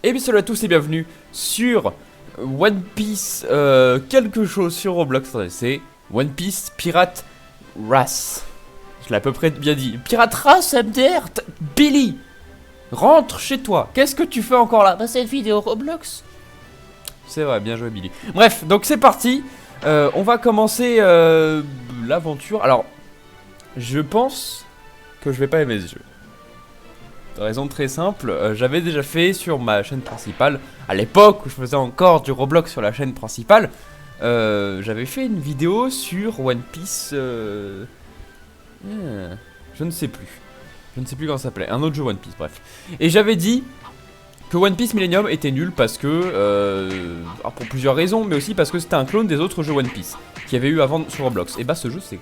Et bien salut à tous et bienvenue sur One Piece quelque chose sur Roblox. C'est One Piece Pirate Race. Je l'ai à peu près bien dit. Pirate Race MDR. Billy, rentre chez toi. Qu'est-ce que tu fais encore là? Bah cette vidéo Roblox. C'est vrai, bien joué Billy. Bref, donc c'est parti. On va commencer l'aventure. Alors, je pense que je vais pas aimer ce jeu. Raison très simple, j'avais déjà fait sur ma chaîne principale, à l'époque où je faisais encore du Roblox sur la chaîne principale, j'avais fait une vidéo sur One Piece, je ne sais plus comment ça s'appelait, un autre jeu One Piece, bref. Et j'avais dit que One Piece Millennium était nul parce que, pour plusieurs raisons, mais aussi parce que c'était un clone des autres jeux One Piece qu'il y avait eu avant sur Roblox. Et bah ce jeu c'est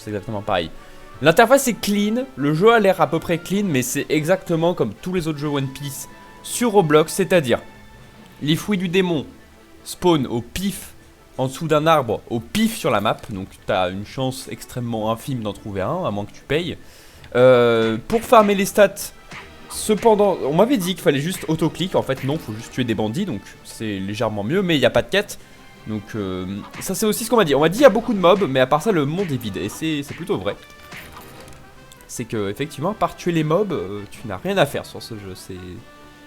exactement pareil. L'interface est clean, le jeu a l'air à peu près clean, mais c'est exactement comme tous les autres jeux One Piece sur Roblox, c'est-à-dire les fouilles du démon spawn au pif en dessous d'un arbre, au pif sur la map, donc t'as une chance extrêmement infime d'en trouver un, à moins que tu payes. Pour farmer les stats, cependant, on m'avait dit qu'il fallait juste auto-clic, en fait non, faut juste tuer des bandits, donc c'est légèrement mieux, mais il n'y a pas de quête. Donc ça c'est aussi ce qu'on m'a dit. On m'a dit il y a beaucoup de mobs, mais à part ça le monde est vide, et c'est plutôt vrai. C'est que effectivement, à part tuer les mobs, tu n'as rien à faire sur ce jeu.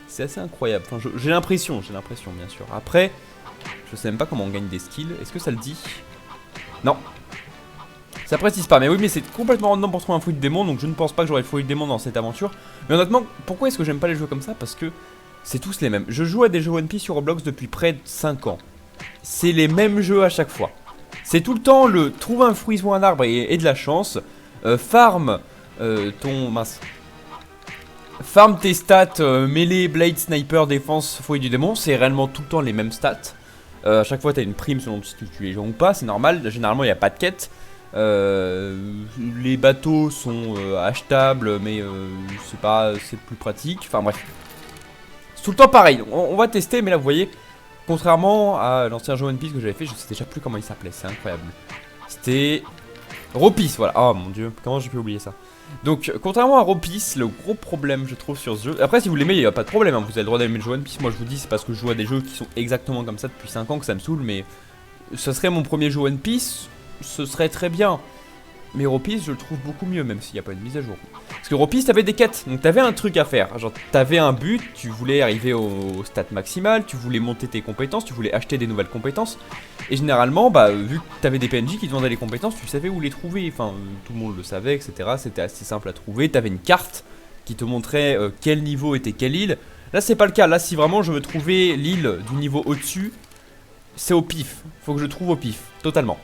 C'est assez incroyable. Enfin, j'ai l'impression, bien sûr. Après, je sais même pas comment on gagne des skills. Est-ce que ça le dit? Non. Ça précise pas. Mais oui, mais c'est complètement random pour trouver un fouille de démon. Donc je ne pense pas que j'aurai le fouille de démon dans cette aventure. Mais honnêtement, pourquoi est-ce que j'aime pas les jeux comme ça? Parce que c'est tous les mêmes. Je joue à des jeux One Piece sur Roblox depuis près de 5 ans. C'est les mêmes jeux à chaque fois. C'est tout le temps le trouve un fruit ou un arbre et de la chance. Farm. Farm tes stats, mêlée, blade, sniper, défense, fouille du démon, c'est réellement tout le temps les mêmes stats. À chaque fois t'as une prime selon si tu les gens ou pas, c'est normal, généralement il n'y a pas de quête. Les bateaux sont achetables, mais c'est plus pratique, enfin bref. C'est tout le temps pareil, on va tester, mais là vous voyez, contrairement à l'ancien jeu One Piece que j'avais fait, je sais déjà plus comment il s'appelait, c'est incroyable. C'était Ropis, voilà, oh mon dieu, comment j'ai pu oublier ça. Donc, contrairement à Ropis, le gros problème je trouve sur ce jeu. Après, si vous l'aimez, il n'y a pas de problème, hein, vous avez le droit d'aimer le jeu One Piece. Moi je vous dis, c'est parce que je joue à des jeux qui sont exactement comme ça depuis 5 ans que ça me saoule. Mais ce serait mon premier jeu One Piece, ce serait très bien. Mais Ropis, je le trouve beaucoup mieux, même s'il n'y a pas une mise à jour. Parce que Ropis, t'avais des quêtes, donc t'avais un truc à faire. Genre, t'avais un but, tu voulais arriver au stat maximal, tu voulais monter tes compétences, tu voulais acheter des nouvelles compétences. Et généralement, bah, vu que t'avais des PNJ qui te demandaient les compétences, tu savais où les trouver. Enfin, tout le monde le savait, etc. C'était assez simple à trouver. T'avais une carte qui te montrait quel niveau était quelle île. Là, c'est pas le cas. Là, si vraiment je veux trouver l'île du niveau au-dessus, c'est au pif. Faut que je trouve au pif, totalement.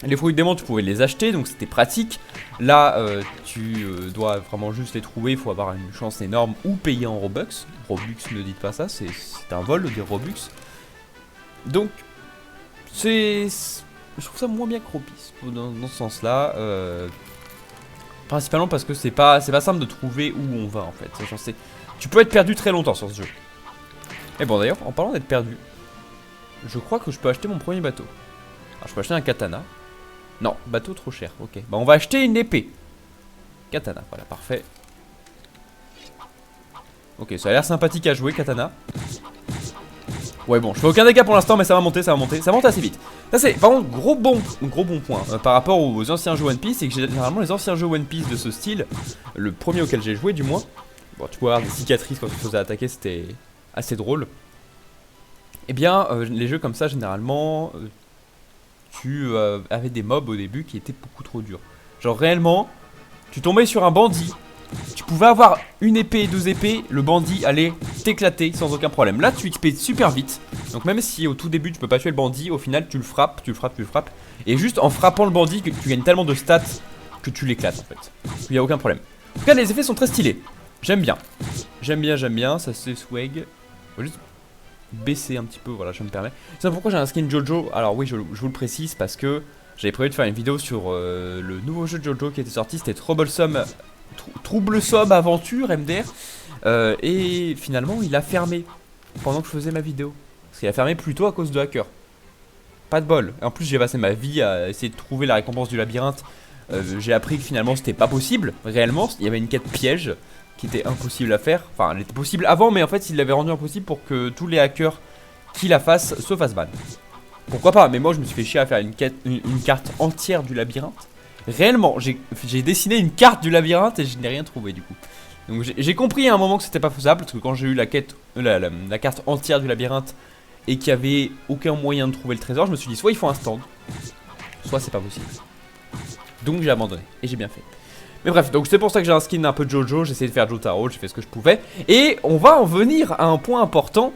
Les fouilles de démons, tu pouvais les acheter, donc c'était pratique. Là, tu dois vraiment juste les trouver, il faut avoir une chance énorme ou payer en Robux. Robux, ne dites pas ça, c'est un vol de dire Robux. Donc, je trouve ça moins bien que Ropis dans ce sens-là. Principalement parce que c'est pas simple de trouver où on va en fait. Tu peux être perdu très longtemps sur ce jeu. Et bon, d'ailleurs, en parlant d'être perdu, je crois que je peux acheter mon premier bateau. Alors, je peux acheter un katana. Non, bateau trop cher, ok. Bah on va acheter une épée. Katana, voilà, parfait. Ok, ça a l'air sympathique à jouer, katana. Ouais bon, je fais aucun dégât pour l'instant, mais ça va monter, ça monte assez vite. Ça c'est, par contre, gros bon point par rapport aux anciens jeux One Piece, c'est que généralement les anciens jeux One Piece de ce style, le premier auquel j'ai joué du moins, bon tu peux avoir des cicatrices quand tu te faisais attaquer, c'était assez drôle. Eh bien, les jeux comme ça, généralement... tu avais des mobs au début qui étaient beaucoup trop durs. Genre réellement, tu tombais sur un bandit, tu pouvais avoir une épée et 2 épées, le bandit allait t'éclater sans aucun problème. Là tu XP super vite, donc même si au tout début tu peux pas tuer le bandit, au final tu le frappes, et juste en frappant le bandit, tu gagnes tellement de stats que tu l'éclates en fait. Il n'y a aucun problème. En tout cas les effets sont très stylés, j'aime bien, ça c'est swag. Faut juste baisser un petit peu, voilà, je me permets. C'est pourquoi j'ai un skin Jojo. Alors oui, je vous le précise parce que j'avais prévu de faire une vidéo sur le nouveau jeu de Jojo qui était sorti, c'était Troublesome Aventure MDR. Et finalement il a fermé pendant que je faisais ma vidéo. Parce qu'il a fermé plutôt à cause de hackers. Pas de bol. Et en plus j'ai passé ma vie à essayer de trouver la récompense du labyrinthe. J'ai appris que finalement c'était pas possible. Réellement, il y avait une quête piège. qui était impossible à faire. Enfin, elle était possible avant, mais en fait, il l'avait rendu impossible pour que tous les hackers qui la fassent se fassent ban. Pourquoi pas, mais moi je me suis fait chier à faire une carte entière du labyrinthe. Réellement, j'ai dessiné une carte du labyrinthe et je n'ai rien trouvé du coup. Donc j'ai compris à un moment que c'était pas faisable, parce que quand j'ai eu la carte entière du labyrinthe et qu'il n'y avait aucun moyen de trouver le trésor, je me suis dit soit il faut un stand, soit c'est pas possible. Donc j'ai abandonné, et j'ai bien fait. Mais bref, donc c'est pour ça que j'ai un skin un peu Jojo, j'ai essayé de faire Jotaro, j'ai fait ce que je pouvais. Et on va en venir à un point important.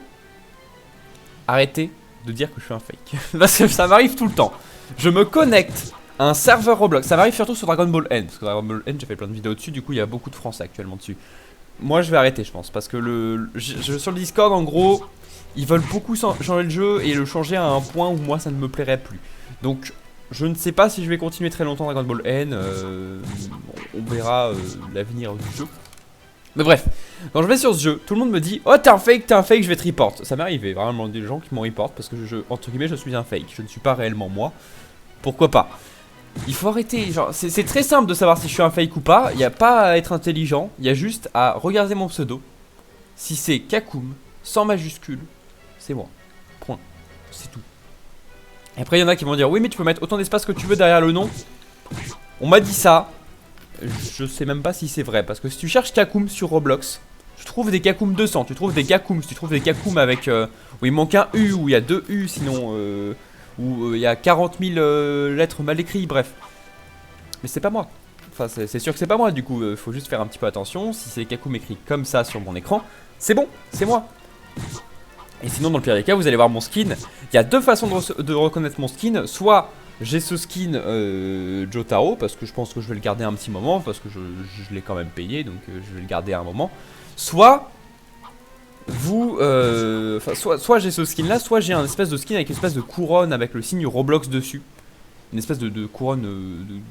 Arrêtez de dire que je suis un fake. Parce que ça m'arrive tout le temps. Je me connecte à un serveur Roblox. Ça m'arrive surtout sur Dragon Ball N. Parce que Dragon Ball N, j'ai fait plein de vidéos dessus. Du coup, il y a beaucoup de Français actuellement dessus. Moi, je vais arrêter, je pense. Parce que sur le Discord, en gros, ils veulent beaucoup changer le jeu et le changer à un point où moi, ça ne me plairait plus. Donc, je ne sais pas si je vais continuer très longtemps Dragon Ball N. On verra l'avenir du jeu. Mais bref, quand je vais sur ce jeu, tout le monde me dit oh t'es un fake, je vais te report. Ça m'est arrivé, vraiment des gens qui m'ont report parce que entre guillemets je suis un fake, je ne suis pas réellement moi. Pourquoi pas? Il faut arrêter, genre c'est très simple de savoir si je suis un fake ou pas. Il n'y a pas à être intelligent, il y a juste à regarder mon pseudo. Si c'est Kakoum, sans majuscule, c'est moi. Point. C'est tout. Et après il y en a qui vont dire oui mais tu peux mettre autant d'espace que tu veux derrière le nom. On m'a dit ça. Je sais même pas si c'est vrai, parce que si tu cherches Kakoum sur Roblox, tu trouves des Kakoum 200, tu trouves des Kakoum, tu trouves des Kakoum avec où il manque un U, où il y a 2 U sinon, où il y a 40 000 lettres mal écrites, bref. Mais c'est pas moi. Enfin c'est sûr que c'est pas moi, du coup faut juste faire un petit peu attention. Si c'est Kakoum écrit comme ça sur mon écran, c'est bon, c'est moi. Et sinon dans le pire des cas, vous allez voir mon skin. Il y a deux façons de reconnaître mon skin, soit j'ai ce skin Jotaro parce que je pense que je vais le garder un petit moment parce que je l'ai quand même payé donc je vais le garder à un moment. Soit vous, soit j'ai ce skin là, soit j'ai un espèce de skin avec une espèce de couronne avec le signe Roblox dessus. Une espèce de couronne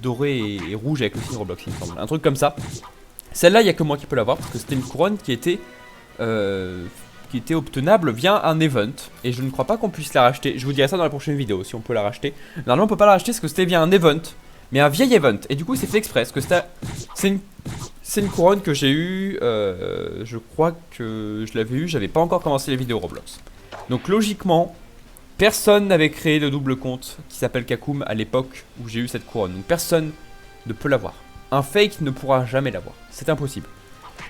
dorée et rouge avec le signe Roblox il me semble. Un truc comme ça. Celle-là il n'y a que moi qui peux l'avoir parce que c'était une couronne qui était obtenable via un event. Et je ne crois pas qu'on puisse la racheter. Je vous dirai ça dans la prochaine vidéo si on peut la racheter. Normalement on peut pas la racheter parce que c'était via un event, mais un vieil event. Et du coup c'est fait exprès parce que c'est une couronne que j'ai eu. Je crois que je l'avais eu, j'avais pas encore commencé les vidéos Roblox. Donc logiquement personne n'avait créé de double compte qui s'appelle Kakoum à l'époque où j'ai eu cette couronne. Donc personne ne peut l'avoir. Un fake ne pourra jamais l'avoir, c'est impossible.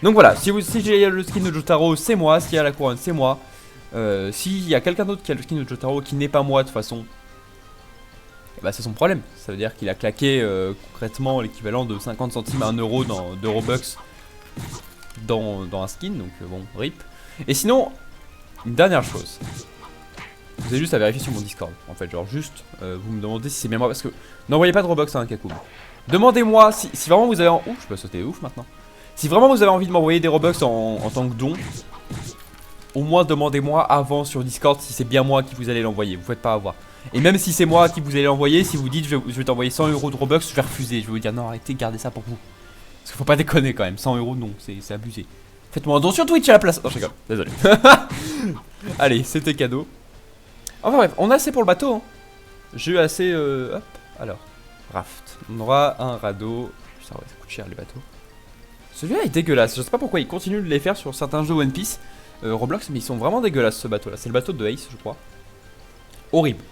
Donc voilà, si j'ai le skin de Jotaro, c'est moi. S'il y a la couronne, c'est moi. S'il y a quelqu'un d'autre qui a le skin de Jotaro qui n'est pas moi de toute façon, bah c'est son problème. Ça veut dire qu'il a claqué concrètement l'équivalent de 50 centimes à 1 euro de Robux dans un skin. Donc bon, rip. Et sinon, une dernière chose. Vous avez juste à vérifier sur mon Discord. En fait, genre juste, vous me demandez si c'est bien moi. Parce que n'envoyez pas de Robux à un Kakoum. Demandez-moi si vraiment vous avez en... Ouh, je peux sauter ouf maintenant. Si vraiment vous avez envie de m'envoyer des Robux en tant que don, au moins demandez-moi avant sur Discord si c'est bien moi qui vous allez l'envoyer. Vous faites pas avoir. Et même si c'est moi qui vous allez l'envoyer, si vous dites je vais t'envoyer 100 euros de Robux, je vais refuser. Je vais vous dire non, arrêtez, gardez ça pour vous. Parce qu'il faut pas déconner quand même. 100 euros, non, c'est abusé. Faites-moi un don sur Twitch à la place. Non, je rigole, désolé. Allez, c'était cadeau. Enfin bref, on a assez pour le bateau. Hein. J'ai eu assez. Hop, alors. Raft. On aura un radeau. Putain, ouais, ça coûte cher les bateaux. Celui-là est dégueulasse, je sais pas pourquoi ils continuent de les faire sur certains jeux One Piece Roblox, mais ils sont vraiment dégueulasses ce bateau là. C'est le bateau de Ace je crois. Horrible.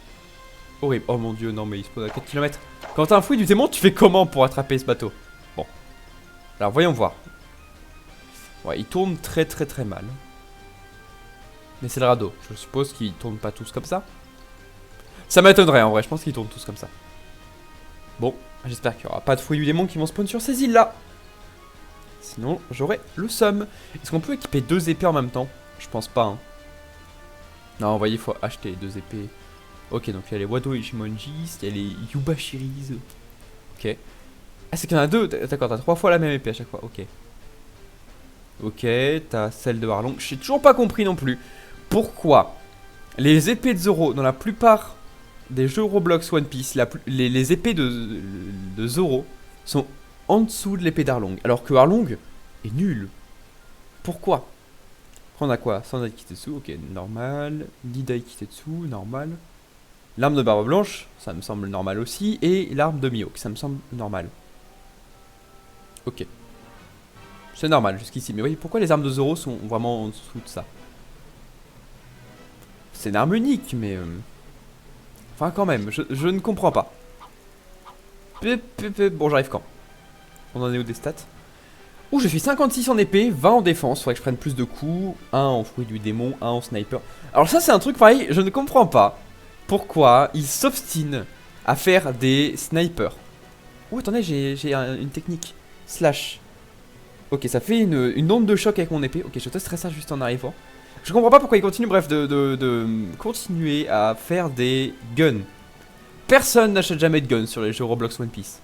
Horrible, oh mon dieu, non mais il se pose à 4 km. Quand t'as un fouille du démon, tu fais comment pour attraper ce bateau? Bon. Alors voyons voir. Ouais, il tourne très mal. Mais c'est le radeau, je suppose qu'ils tournent pas tous comme ça. Ça m'étonnerait en vrai, je pense qu'ils tournent tous comme ça. Bon, j'espère qu'il n'y aura pas de fouilles du démon qui vont spawn sur ces îles là. Sinon, j'aurai le seum. Est-ce qu'on peut équiper 2 épées en même temps? Je pense pas. Hein. Non, vous voyez, il faut acheter 2 épées. Ok, donc il y a les Wado Ichimonjis, il y a les Yubashiris. Ok. Ah, c'est qu'il y en a 2. D'accord, t'as 3 fois la même épée à chaque fois. Ok. Ok, t'as celle de Arlong. J'ai toujours pas compris non plus. Pourquoi les épées de Zoro, dans la plupart des jeux Roblox One Piece, les épées de Zoro sont en dessous de l'épée d'Arlong, alors que Arlong est nul. Pourquoi? On a quoi? Sandai Kitetsu, ok, normal. Nidai Kitetsu, normal. L'arme de Barbe Blanche, ça me semble normal aussi. Et l'arme de Mihawk, ça me semble normal. Ok. C'est normal jusqu'ici. Mais oui, pourquoi les armes de Zoro sont vraiment en dessous de ça? C'est une arme unique, mais... Enfin, quand même, je ne comprends pas. Bon, j'arrive quand? On en est où des stats? Ouh, je suis 56 en épée, 20 en défense. Faudrait que je prenne plus de coups. 1 en fruit du démon, 1 en sniper. Alors ça, c'est un truc pareil, je ne comprends pas pourquoi ils s'obstinent à faire des snipers. Oh, attendez, j'ai une technique. Slash. Ok, ça fait une onde de choc avec mon épée. Ok, je testerai ça juste en arrivant. Je comprends pas pourquoi ils continuent, bref, de continuer à faire des guns. Personne n'achète jamais de guns sur les jeux Roblox One Piece.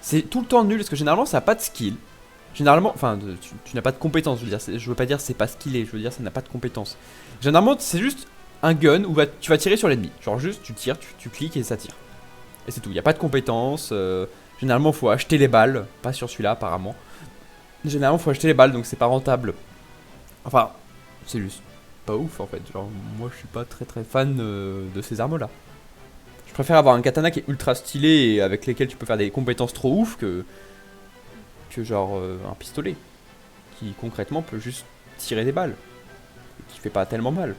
C'est tout le temps nul parce que généralement ça n'a pas de skill. Généralement, enfin, tu n'as pas de compétences, je veux dire. Je veux pas dire c'est pas skillé, je veux dire ça n'a pas de compétences. Généralement, c'est juste un gun où tu vas tirer sur l'ennemi. Genre juste, tu tires, tu cliques et ça tire. Et c'est tout, il n'y a pas de compétences. Généralement, faut acheter les balles. Pas sur celui-là, apparemment. Généralement, faut acheter les balles, donc c'est pas rentable. Enfin, c'est juste pas ouf en fait. Genre, moi je suis pas très fan de ces armes-là. Je préfère avoir un katana qui est ultra stylé et avec lesquels tu peux faire des compétences trop ouf que genre un pistolet qui concrètement peut juste tirer des balles et qui fait pas tellement mal.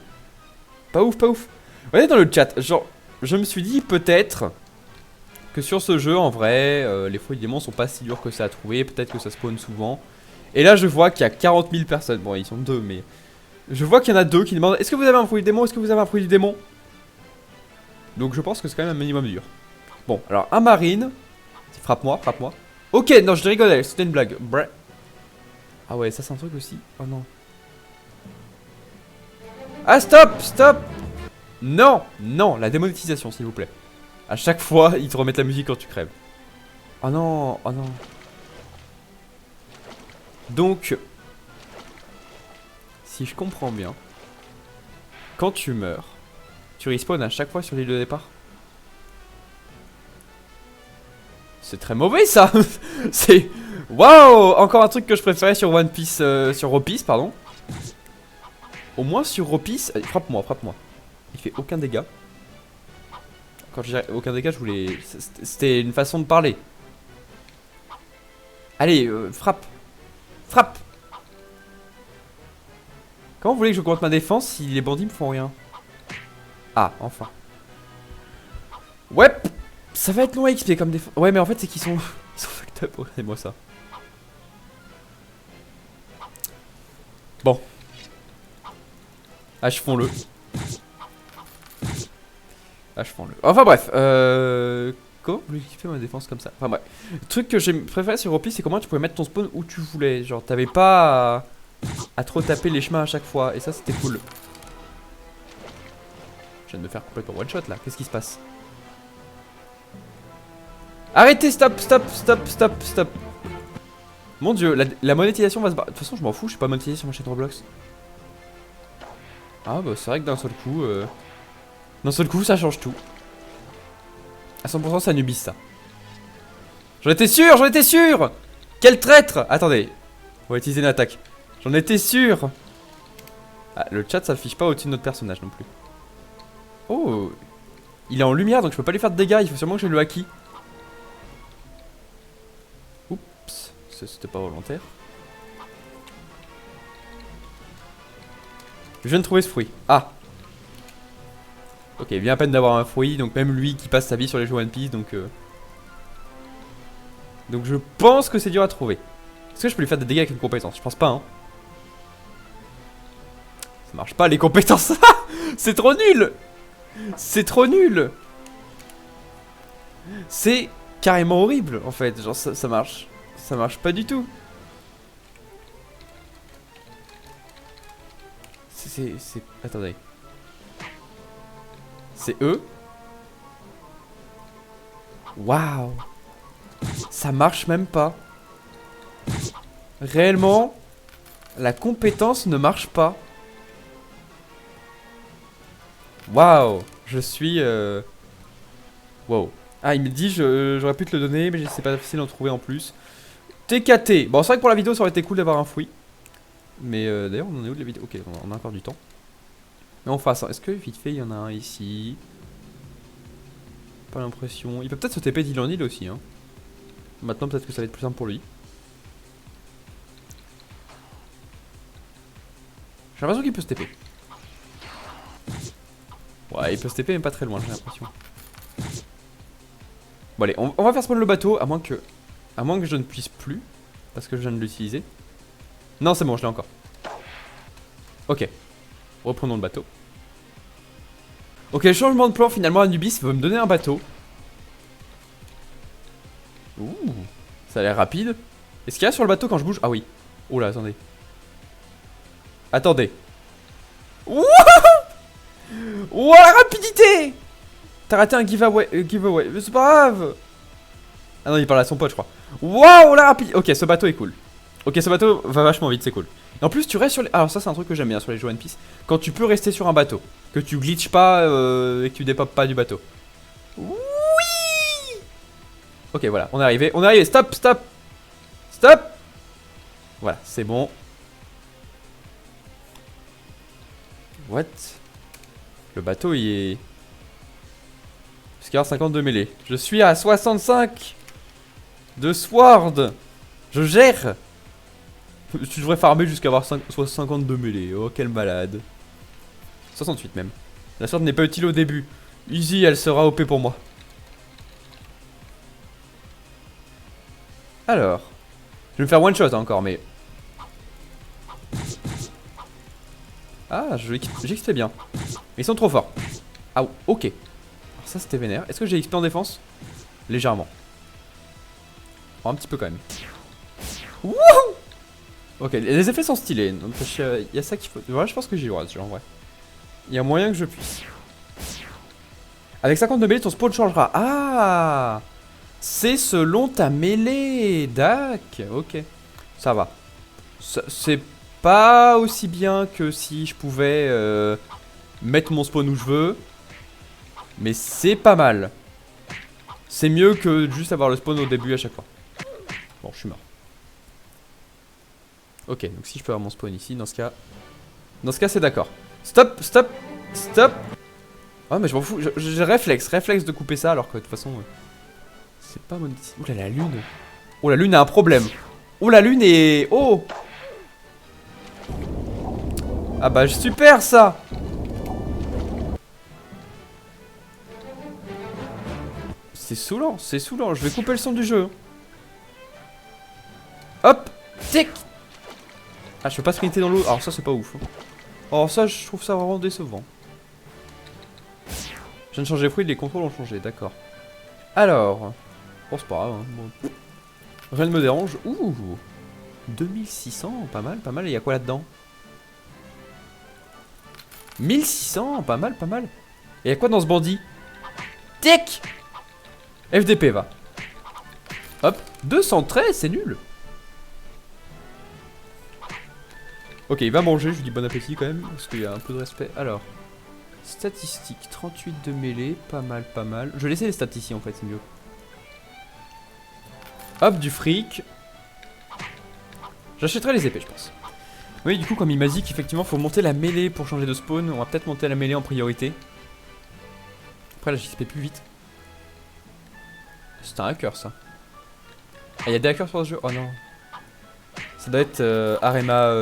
Pas ouf, pas ouf. On est dans le chat, genre je me suis dit peut-être que sur ce jeu en vrai les fruits de démons sont pas si durs que ça à trouver, peut-être que ça spawn souvent. Et là je vois qu'il y a 40 000 personnes, bon ils sont deux mais je vois qu'il y en a deux qui demandent est-ce que vous avez un fruit du démon, est-ce que vous avez un fruit du démon. Donc je pense que c'est quand même un minimum dur. Bon alors un marine, frappe-moi, frappe-moi. Ok, non, je rigolais, c'était une blague. Bref. Ah ouais, ça c'est un truc aussi. Oh non. Ah, stop, stop. Non, non, la démonétisation, s'il vous plaît. À chaque fois, ils te remettent la musique quand tu crèves. Oh non, oh non. Donc, si je comprends bien, quand tu meurs, tu respawns à chaque fois sur l'île de départ. C'est très mauvais ça. C'est... Waouh. Encore un truc que je préférais sur One Piece, sur Ropis, pardon. Au moins sur Ropis, frappe-moi, frappe-moi. Il fait aucun dégât. Quand je dirais aucun dégât, je voulais... C'était une façon de parler. Allez, frappe. Frappe. Comment vous voulez que je augmente ma défense si les bandits me font rien? Ah, enfin. Ouais. Ça va être long à XP comme défense. Ouais, mais en fait, c'est qu'ils sont... Ils sont fucked up. Regardez-moi ça. Bon. Achevons-le. Achevons-le. Enfin bref, comment vous voulez kiffer ma défense comme ça? Enfin bref. Le truc que j'ai préféré sur Ropi, c'est comment tu pouvais mettre ton spawn où tu voulais. Genre, t'avais pas à trop taper les chemins à chaque fois. Et ça, c'était cool. Je viens de me faire complètement one shot là. Qu'est-ce qui se passe? Arrêtez, stop, stop, stop, stop, stop. Mon dieu, la monétisation va se barrer. De toute façon, je m'en fous, je suis pas monétisé sur ma chaîne Roblox. Ah bah c'est vrai que d'un seul coup, ça change tout. À 100% ça nubis ça. J'en étais sûr, j'en étais sûr. Quel traître. Attendez, on va utiliser une attaque. J'en étais sûr. Ah, le chat s'affiche pas au-dessus de notre personnage non plus. Oh, il est en lumière donc je peux pas lui faire de dégâts, il faut sûrement que je le hackie. Oups, c'était pas volontaire. Je viens de trouver ce fruit. Ah. Ok, il vient à peine d'avoir un fruit, donc même lui qui passe sa vie sur les jeux One Piece, donc je pense que c'est dur à trouver. Est-ce que je peux lui faire des dégâts avec une compétence? Je pense pas, hein. Ça marche pas les compétences. C'est trop nul. C'est trop nul. C'est carrément horrible en fait. Genre ça marche. Ça marche pas du tout. C'est... Attendez. C'est eux. Waouh. Ça marche même pas. Réellement, la compétence ne marche pas. Waouh. Je suis... Waouh. Ah, il me dit j'aurais pu te le donner, mais c'est pas facile d'en trouver en plus. TKT. Bon, c'est vrai que pour la vidéo, ça aurait été cool d'avoir un fruit. Mais d'ailleurs, on en est où de la vidéo? Ok, on a encore du temps. Mais on fasse. Est-ce que vite fait, il y en a un ici? Pas l'impression. Il peut peut-être se TP d'île en île aussi. Hein. Maintenant, peut-être que ça va être plus simple pour lui. J'ai l'impression qu'il peut se TP. Ouais, il peut se TP, mais pas très loin, j'ai l'impression. Bon, allez, on va faire spawn le bateau, à moins que je ne puisse plus. Parce que je viens de l'utiliser. Non, c'est bon, je l'ai encore. Ok. Reprenons le bateau. Ok, changement de plan, finalement, Anubis veut me donner un bateau. Ouh, ça a l'air rapide. Est-ce qu'il y a sur le bateau quand je bouge? Ah oui. Oh là, attendez. Attendez. Wouhou! Ouah, la rapidité! T'as raté un giveaway, mais c'est pas grave. Ah non, il parle à son pote, je crois. Waouh, la rapidité. Ok, ce bateau est cool. Ok, ce bateau va vachement vite, c'est cool. Et en plus, tu restes sur les... Alors ça, c'est un truc que j'aime bien sur les jeux One Piece. Quand tu peux rester sur un bateau. Que tu glitches pas et que tu dépopes pas du bateau. Oui. Ok, voilà, on est arrivé. On est arrivé, stop, stop. Stop. Voilà, c'est bon. What? Le bateau, il est... Jusqu'à 52 mêlées. Je suis à 65 de sword. Je gère. Tu devrais farmer jusqu'à avoir 52 mêlées. Oh, quel malade. 68 même. La sword n'est pas utile au début. Easy, elle sera OP pour moi. Alors. Je vais me faire one shot encore, mais... Ah, j'ai XP bien. Ils sont trop forts. Ah, ok. Alors ça, c'était vénère. Est-ce que j'ai XP en défense? Légèrement. Oh, un petit peu quand même. Wouhou! Ok, les effets sont stylés. Donc, il y a ça qu'il faut... Voilà, je pense que j'y vois, en vrai. Il y a moyen que je puisse. Avec 52 mêlées, ton spawn changera. Ah! C'est selon ta mêlée. Dac. Ok. Ça va. C'est pas aussi bien que si je pouvais mettre mon spawn où je veux. Mais c'est pas mal. C'est mieux que juste avoir le spawn au début à chaque fois. Bon, je suis mort. Ok, donc si je peux avoir mon spawn ici, dans ce cas... Dans ce cas, c'est d'accord. Stop, stop, stop. Ah, mais je m'en fous. J'ai réflexe de couper ça alors que de toute façon... c'est pas mon... Oh là, la lune. Oh, la lune a un problème. Oh, la lune est... Oh. Ah bah, super ça. C'est saoulant, c'est saoulant. Je vais couper le son du jeu. Hop. Tic. Ah, je peux pas sprinter dans l'eau. Alors ça, c'est pas ouf. Alors ça, je trouve ça vraiment décevant. Je viens de changer de fruit, les contrôles ont changé, d'accord. Alors... Bon, c'est pas grave. Hein. Bon. Rien ne me dérange. Ouh. 2600, pas mal, pas mal. Et y a quoi là-dedans? 1600, pas mal, pas mal. Et y a quoi dans ce bandit? Tic. FDP, va. Hop. 213, c'est nul. Ok, il va manger, je lui dis bon appétit quand même, parce qu'il y a un peu de respect. Alors, statistiques, 38 de mêlée, pas mal, pas mal. Je vais laisser les stats ici en fait, c'est mieux. Hop, du fric. J'achèterai les épées, je pense. Oui, du coup, comme il m'a dit qu'effectivement, faut monter la mêlée pour changer de spawn, on va peut-être monter la mêlée en priorité. Après, là, j'y spé plus vite. C'est un hacker, ça. Ah, il y a des hackers sur ce jeu? Oh non. Ça doit être Arema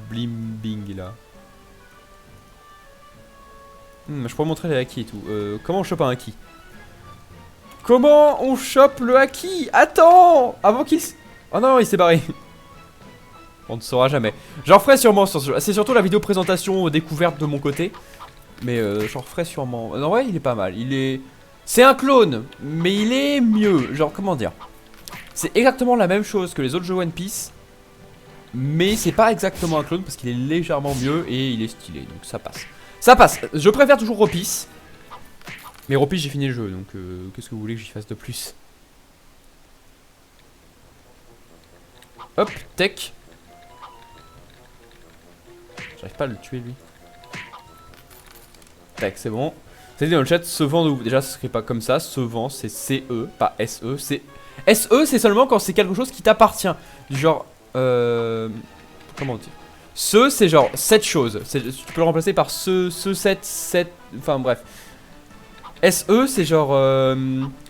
Blimbing là. Je pourrais montrer les hacks et tout. Comment on chope un hacky? Comment on chope le hacky? Attends! Avant qu'il... Oh non, il s'est barré. On ne saura jamais. J'en referai sûrement sur ce jeu. C'est surtout la vidéo présentation découverte de mon côté. Mais j'en referai sûrement. Non, ouais, il est pas mal. Il est... C'est un clone, mais il est mieux. Genre, comment dire? C'est exactement la même chose que les autres jeux One Piece. Mais c'est pas exactement un clone parce qu'il est légèrement mieux et il est stylé, donc ça passe. Ça passe, je préfère toujours Ropis. Mais Ropis j'ai fini le jeu, donc qu'est-ce que vous voulez que j'y fasse de plus? Hop, tech. J'arrive pas à le tuer lui. Tac, c'est bon. C'est dit dans le chat, se vend de ouf. Déjà, ce serait pas comme ça, se vend c'est CE, pas SE. SE, c'est seulement quand c'est quelque chose qui t'appartient. Du genre... comment dire? Ce, c'est genre cette chose. Tu peux le remplacer par cette. Enfin bref. SE, c'est genre.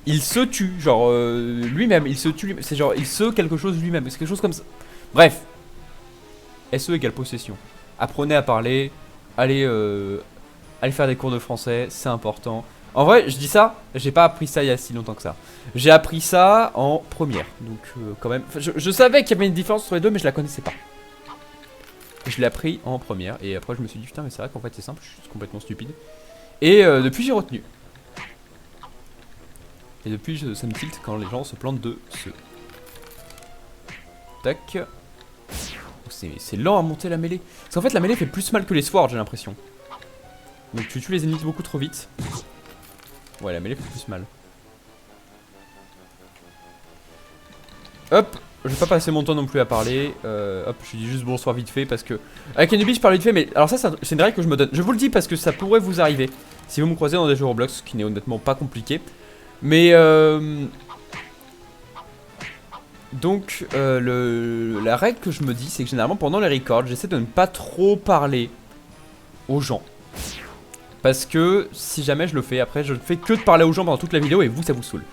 Il se tue. Genre lui-même. Il se tue. C'est genre il se quelque chose lui-même. C'est quelque chose comme ça. Bref. SE égale possession. Apprenez à parler. Allez, allez faire des cours de français, c'est important. En vrai, je dis ça, j'ai pas appris ça il y a si longtemps que ça. J'ai appris ça en première. Donc quand même, je savais qu'il y avait une différence entre les deux, mais je la connaissais pas. Je l'ai appris en première. Et après je me suis dit putain mais c'est vrai qu'en fait c'est simple, je suis complètement stupide. Et depuis j'ai retenu. Et depuis ça me tilte quand les gens se plantent de ce. Tac. C'est lent à monter la mêlée. Parce qu'en fait la mêlée fait plus mal que les swords, j'ai l'impression. Donc tu tues les ennemis beaucoup trop vite. Ouais, la mêlée fait plus mal. Hop, je vais pas passer mon temps non plus à parler. Hop, je dis juste bonsoir vite fait parce que... Avec Anubis je parle vite fait, mais alors ça c'est une règle que je me donne. Je vous le dis parce que ça pourrait vous arriver si vous me croisez dans des jeux Roblox, ce qui n'est honnêtement pas compliqué. Mais donc la règle que je me dis, c'est que généralement pendant les records, j'essaie de ne pas trop parler aux gens. Parce que si jamais je le fais, après je ne fais que de parler aux gens pendant toute la vidéo et vous ça vous saoule.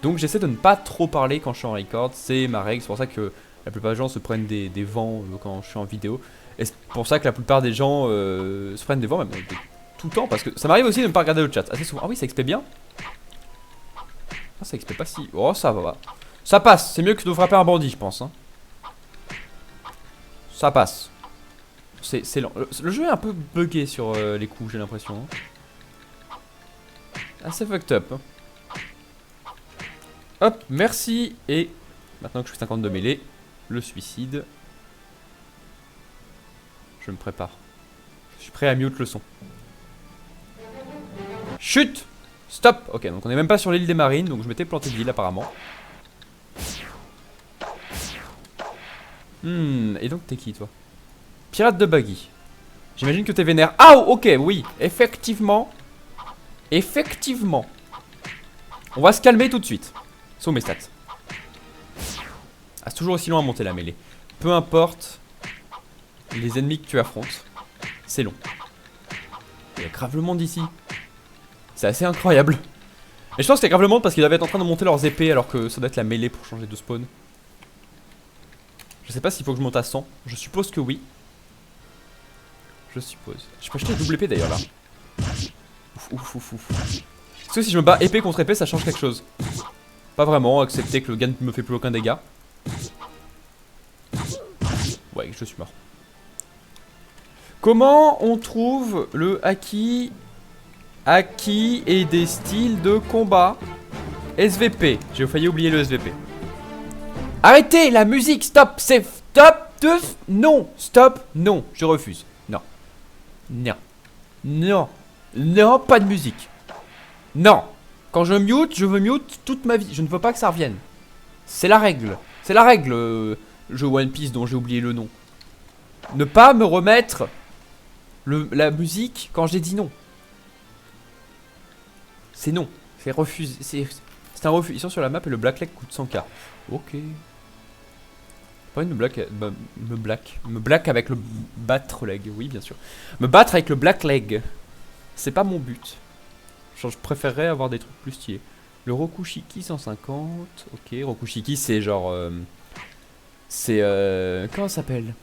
Donc j'essaie de ne pas trop parler quand je suis en record, c'est ma règle, c'est pour ça que la plupart des gens se prennent des vents quand je suis en vidéo. Et c'est pour ça que la plupart des gens se prennent des vents même tout le temps, parce que ça m'arrive aussi de ne pas regarder le chat assez souvent. Ah oui, ça XP bien. Ah ça XP pas si... Oh ça va. Ça passe, c'est mieux que de frapper un bandit je pense hein. Ça passe. C'est lent. Le jeu est un peu bugué sur les coups, j'ai l'impression. Assez fucked up. Hop, merci. Et maintenant que je fais 52 mêlées, le suicide. Je me prépare. Je suis prêt à mute le son. Chut! Stop! Ok, donc on est même pas sur l'île des Marines, donc je m'étais planté de l'île apparemment. Et donc t'es qui toi? Pirate de Baggy. J'imagine que t'es vénère. Ah ok, oui, effectivement. Effectivement. On va se calmer tout de suite. Sont mes stats. Ah, c'est toujours aussi long à monter la mêlée. Peu importe les ennemis que tu affrontes, c'est long. Il y a grave le monde ici. C'est assez incroyable. Et je pense qu'il y a grave le monde parce qu'ils doivent être en train de monter leurs épées alors que ça doit être la mêlée pour changer de spawn. Je sais pas s'il faut que je monte à 100. Je suppose que oui. Je suppose. Je peux acheter une double épée d'ailleurs là. Ouf. Est-ce que si je me bats épée contre épée ça change quelque chose? Pas vraiment, excepté que le gars ne me fait plus aucun dégât. Ouais, je suis mort. Comment on trouve le haki et des styles de combat? SVP, j'ai failli oublier le SVP. Arrêtez la musique, stop, c'est stop, non, stop, non, je refuse. Non, pas de musique. Non. Quand je mute, je veux mute toute ma vie. Je ne veux pas que ça revienne. C'est la règle. C'est la règle, jeu One Piece dont j'ai oublié le nom. Ne pas me remettre la musique quand j'ai dit non. C'est non. C'est refusé. C'est un refus. Ils sont sur la map et le Black Leg coûte 100k. Ok. Pas une me black avec le battre leg. Oui, bien sûr. Me battre avec le Black Leg. C'est pas mon but. Je préférerais avoir des trucs plus stylés. Le Rokushiki 150. Ok, Rokushiki c'est genre... c'est... comment ça s'appelle?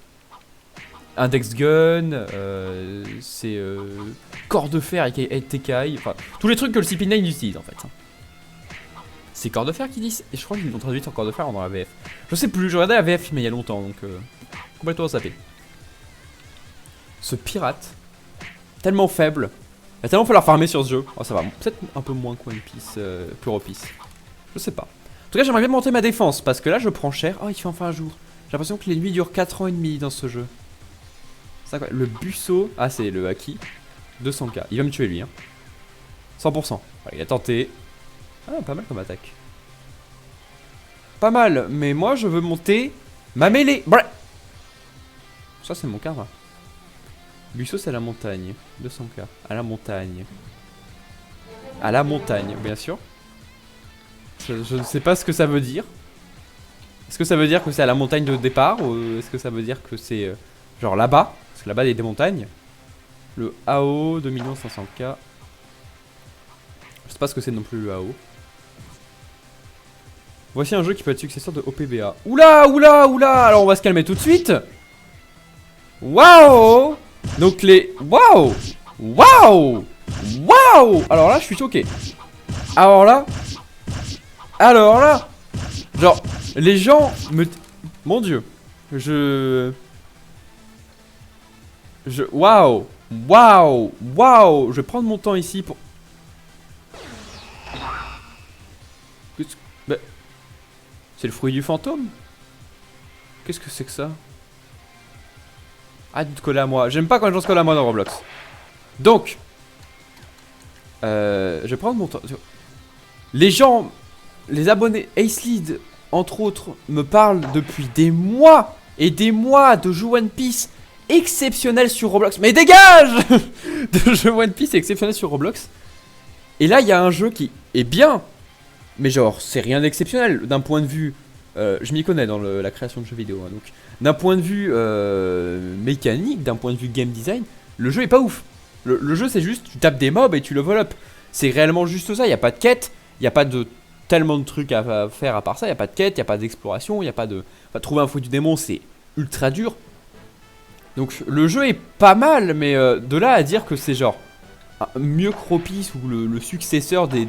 Index Gun. C'est... corps de fer avec TKI. Enfin, tous les trucs que le CP9 utilise en fait. C'est corps de fer qui disent. Et je crois qu'ils l'ont traduit en corps de fer dans la VF. Je sais plus, j'ai regardé la VF mais il y a longtemps donc... complètement sapé. Ce pirate... tellement faible. Il va tellement falloir farmer sur ce jeu. Oh ça va, peut-être un peu moins que One Piece, Pure Piece. Je sais pas. En tout cas j'aimerais bien monter ma défense parce que là je prends cher. Oh il fait enfin un jour. J'ai l'impression que les nuits durent 4 ans et demi dans ce jeu. Ça, quoi. Le Busso. Ah c'est le Haki. 200k. Il va me tuer lui hein. 100%. Ouais, il a tenté. Ah pas mal comme attaque. Pas mal. Mais moi je veux monter ma mêlée. Bref. Ça c'est mon karma. Busso c'est à la montagne, 200k, à la montagne. À la montagne, bien sûr. Je ne sais pas ce que ça veut dire. Est-ce que ça veut dire que c'est à la montagne de départ ou est-ce que ça veut dire que c'est genre là-bas? Parce que là-bas il y a des montagnes. Le AO 2 500k. Je sais pas ce que c'est non plus le AO. Voici un jeu qui peut être successeur de OPBA. Oula, oula, oula. Alors on va se calmer tout de suite. Waouh. Donc les... Waouh! Waouh! Waouh! Alors là, je suis choqué. Alors là... Alors là... Genre, les gens me... Mon dieu. Waouh! Waouh! Waouh! Je vais prendre mon temps ici pour... Bah, c'est le fruit du fantôme? Qu'est-ce que c'est que ça? Arrête de te coller à moi. J'aime pas quand les gens se collent à moi dans Roblox. Donc, je vais prendre mon temps. Les gens, les abonnés Ace Lead, entre autres, me parlent depuis des mois et des mois de jeux One Piece exceptionnels sur Roblox. Mais dégage! De jeux One Piece exceptionnels sur Roblox. Et là, il y a un jeu qui est bien, mais genre, c'est rien d'exceptionnel d'un point de vue. Je m'y connais dans la création de jeux vidéo, hein, donc d'un point de vue mécanique, d'un point de vue game design, le jeu est pas ouf. Le jeu, c'est juste, tu tapes des mobs et tu level up. C'est réellement juste ça. Il y a pas de quête, il y a pas de tellement de trucs à faire à part ça. Il y a pas de quête, il y a pas d'exploration, il y a pas de. Enfin, trouver un fruit du démon, c'est ultra dur. Donc le jeu est pas mal, mais de là à dire que c'est genre mieux que One Piece ou le successeur des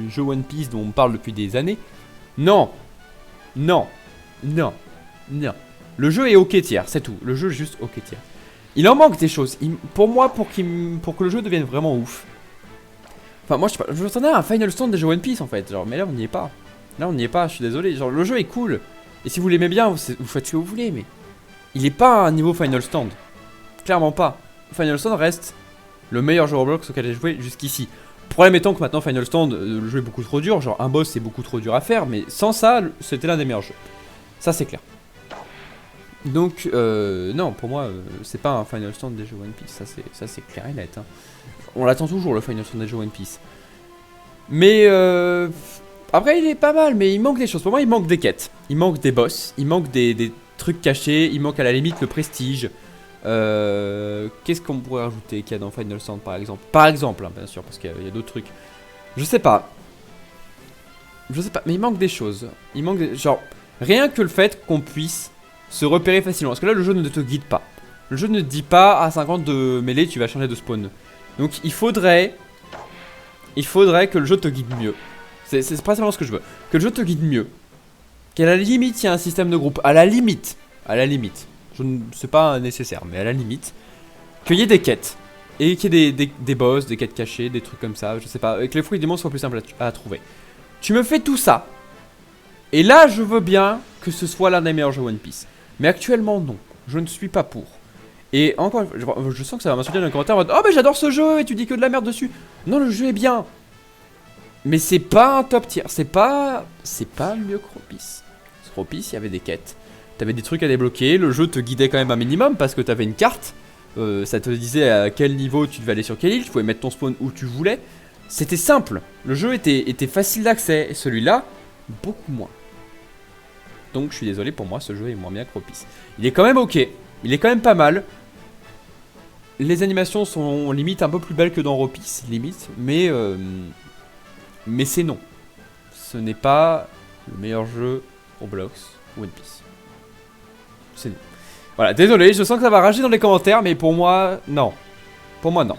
jeux One Piece dont on parle depuis des années, non. Non, non, non. Le jeu est ok tiers, c'est tout. Le jeu est juste ok tiers. Il en manque des choses. Pour moi, pour que le jeu devienne vraiment ouf. Enfin, moi, je m'attendais à un Final Stand des jeux One Piece en fait. Genre, mais là, on n'y est pas. Là, on n'y est pas. Je suis désolé. Genre, le jeu est cool. Et si vous l'aimez bien, vous faites ce que vous voulez. Mais il est pas à un niveau Final Stand. Clairement pas. Final Stand reste le meilleur jeu Roblox auquel j'ai joué jusqu'ici. Problème étant que maintenant Final Stand, le jeu est beaucoup trop dur, genre un boss c'est beaucoup trop dur à faire, mais sans ça, c'était l'un des meilleurs jeux. Ça c'est clair. Donc, non, pour moi, c'est pas un Final Stand des jeux One Piece, ça c'est clair et net. Hein. On l'attend toujours le Final Stand des jeux One Piece. Mais, après il est pas mal, mais il manque des choses. Pour moi il manque des quêtes, il manque des boss, il manque des trucs cachés, il manque à la limite le prestige. Qu'est-ce qu'on pourrait rajouter qu'il y a dans Final Stand par exemple? Par exemple, hein, bien sûr, parce qu'il y a d'autres trucs. Je sais pas. Je sais pas, mais il manque des choses. Il manque des... Genre, rien que le fait qu'on puisse se repérer facilement. Parce que là, le jeu ne te guide pas. Le jeu ne te dit pas à 50 de mêlée, tu vas changer de spawn. Donc, il faudrait que le jeu te guide mieux. C'est principalement ce que je veux. Que le jeu te guide mieux. Qu'à la limite, il y a un système de groupe. À la limite. À la limite. C'est pas nécessaire, mais à la limite, qu'il y ait des quêtes et qu'il y ait des boss, des quêtes cachées, des trucs comme ça, je sais pas, et que les fruits du démon soient plus simples à trouver. Tu me fais tout ça, et là je veux bien que ce soit l'un des meilleurs jeux One Piece. Mais actuellement, non, je ne suis pas pour. Et encore, je sens que ça va m'insulter dans les commentaires en mode oh, mais j'adore ce jeu et tu dis que de la merde dessus. Non, le jeu est bien, mais c'est pas un top tier, c'est pas mieux que One Piece. One Piece, il y avait des quêtes. T'avais des trucs à débloquer, le jeu te guidait quand même un minimum parce que t'avais une carte. Ça te disait à quel niveau tu devais aller sur quelle île, tu pouvais mettre ton spawn où tu voulais. C'était simple, le jeu était facile d'accès, et celui-là, beaucoup moins. Donc je suis désolé, pour moi ce jeu est moins bien que One Piece. Il est quand même ok, il est quand même pas mal. Les animations sont limite un peu plus belles que dans One Piece, limite, mais c'est non. Ce n'est pas le meilleur jeu Roblox One Piece. C'est non. Voilà, désolé, je sens que ça va rager dans les commentaires, mais pour moi, non. Pour moi, non.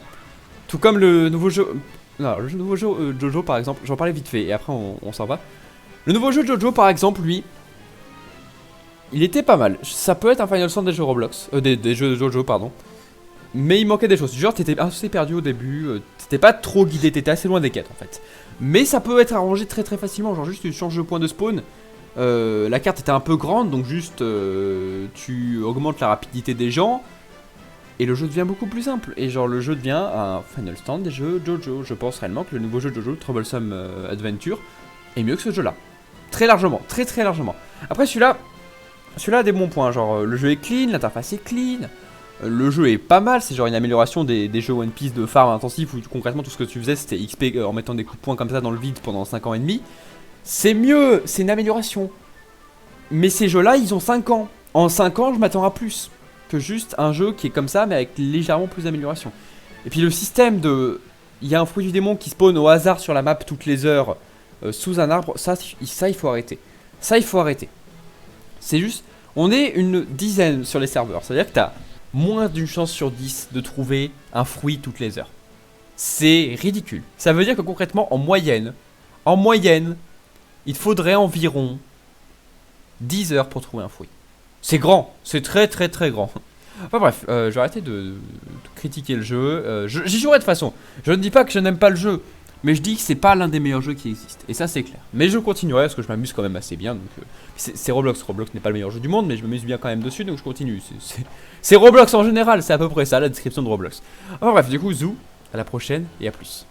Tout comme le nouveau jeu... Non, le nouveau jeu Jojo, par exemple, j'en parlais vite fait, et après on s'en va. Le nouveau jeu Jojo, par exemple, lui, il était pas mal. Ça peut être un Final Stand des jeux Roblox, des jeux Jojo, pardon. Mais il manquait des choses. Genre, t'étais assez perdu au début, t'étais pas trop guidé, t'étais assez loin des quêtes, en fait. Mais ça peut être arrangé très facilement, genre juste tu changes de point de spawn. La carte était un peu grande, donc juste tu augmentes la rapidité des gens et le jeu devient beaucoup plus simple. Et genre le jeu devient un Final Stand des jeux Jojo. Je pense réellement que le nouveau jeu Jojo, Troublesome Adventure, est mieux que ce jeu-là. Très largement, très largement. Après celui-là a des bons points, genre le jeu est clean, l'interface est clean. Le jeu est pas mal, c'est genre une amélioration des jeux One Piece de farm intensif où concrètement tout ce que tu faisais c'était XP en mettant des coups de poing comme ça dans le vide pendant 5 ans et demi. C'est mieux, c'est une amélioration. Mais ces jeux-là, ils ont 5 ans. En 5 ans, je m'attends à plus que juste un jeu qui est comme ça, mais avec légèrement plus d'amélioration. Et puis le système de... Il y a un fruit du démon qui spawn au hasard sur la map toutes les heures sous un arbre. Ça, il faut arrêter. Ça, il faut arrêter. C'est juste... On est une dizaine sur les serveurs. C'est-à-dire que t'as moins d'une chance sur 10 de trouver un fruit toutes les heures. C'est ridicule. Ça veut dire que concrètement, en moyenne, il te faudrait environ 10 heures pour trouver un fruit. C'est grand, c'est très très très grand. Enfin bref, je vais arrêter de critiquer le jeu. J'y jouerai de toute façon. Je ne dis pas que je n'aime pas le jeu, mais je dis que c'est pas l'un des meilleurs jeux qui existent. Et ça c'est clair. Mais je continuerai parce que je m'amuse quand même assez bien. Donc c'est Roblox. Roblox n'est pas le meilleur jeu du monde, mais je m'amuse bien quand même dessus, donc je continue. C'est Roblox en général, c'est à peu près ça la description de Roblox. Enfin bref, du coup, Zou, à la prochaine et à plus.